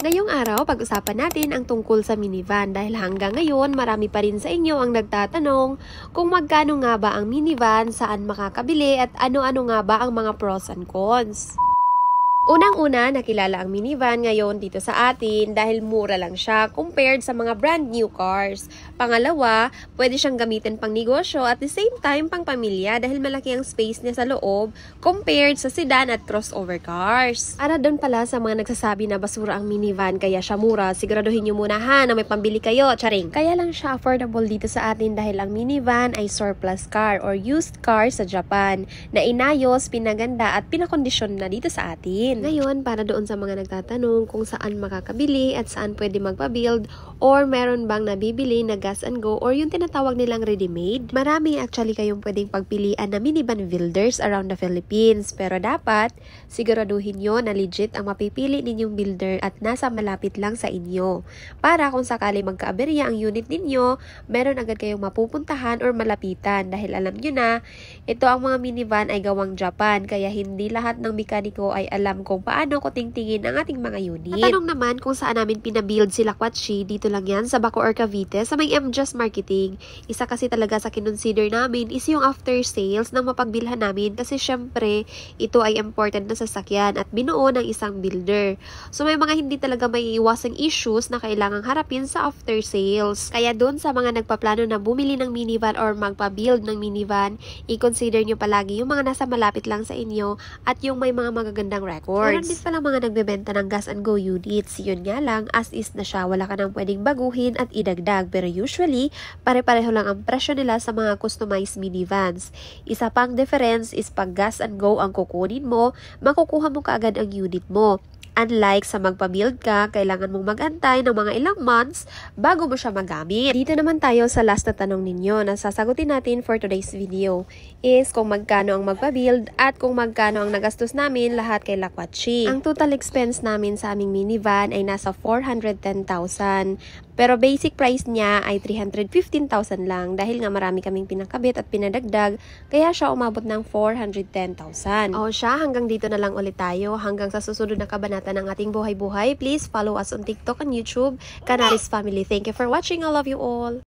Ngayong araw, pag-usapan natin ang tungkol sa minivan dahil hanggang ngayon marami pa rin sa inyo ang nagtatanong kung magkano nga ba ang minivan, saan makakabili at ano-ano nga ba ang mga pros and cons. Unang-una, nakilala ang minivan ngayon dito sa atin dahil mura lang siya compared sa mga brand new cars. Pangalawa, pwede siyang gamitin pang negosyo at the same time pang pamilya dahil malaki ang space niya sa loob compared sa sedan at crossover cars. Para doon pala sa mga nagsasabi na basura ang minivan kaya siya mura, siguraduhin niyo muna na may pambili kayo, charing. Kaya lang siya affordable dito sa atin dahil ang minivan ay surplus car or used car sa Japan na inayos, pinaganda at pinakondisyon na dito sa atin. Ngayon, para doon sa mga nagtatanong kung saan makakabili at saan pwede magpa-build or meron bang nabibili na gas and go or yung tinatawag nilang ready-made, marami actually kayong pwedeng pagpilian na minivan builders around the Philippines. Pero dapat, siguraduhin nyo na legit ang mapipili ninyong builder at nasa malapit lang sa inyo. Para kung sakali magkaaberya ang unit ninyo, meron agad kayong mapupuntahan or malapitan dahil alam nyo na, ito ang mga minivan ay gawang Japan kaya hindi lahat ng mekaniko ay alam kung paano ko tingtingin ang ating mga unit. Natanong naman kung saan namin pinabuild sila Kwatsi, dito lang yan sa Bacoor, Cavite sa may MJust Marketing. Isa kasi talaga sa kinonsider namin is yung after sales na mapagbilhan namin kasi syempre ito ay important na sasakyan at binuo ng isang builder. So may mga hindi talaga may iwasang issues na kailangang harapin sa after sales. Kaya doon sa mga nagpaplano na bumili ng minivan or magpa-build ng minivan, i-consider nyo palagi yung mga nasa malapit lang sa inyo at yung may mga magagandang record. Meron din palang mga nagbebenta ng gas and go units. Yun nga lang, as is na siya. Wala ka nang pwedeng baguhin at idagdag. Pero usually, pare-pareho lang ang presyo nila sa mga customized minivans. Isa pang difference is pag gas and go ang kukunin mo, makukuha mo kaagad ang unit mo. Unlike sa magpa-build ka, kailangan mong mag-antay ng mga ilang months bago mo siya magamit. Dito naman tayo sa last na tanong ninyo na sasagutin natin for today's video is kung magkano ang magpa-build at kung magkano ang nagastos namin lahat kay Kwatsi. Ang total expense namin sa aming minivan ay nasa 410,000. Pero basic price niya ay 315,000 lang dahil nga marami kaming pinakabit at pinadagdag kaya siya umabot ng 410,000. O siya, hanggang dito na lang ulit tayo. Hanggang sa susunod na kabanata ng ating buhay-buhay, please follow us on TikTok and YouTube, Canaris Family. Thank you for watching. I love you all.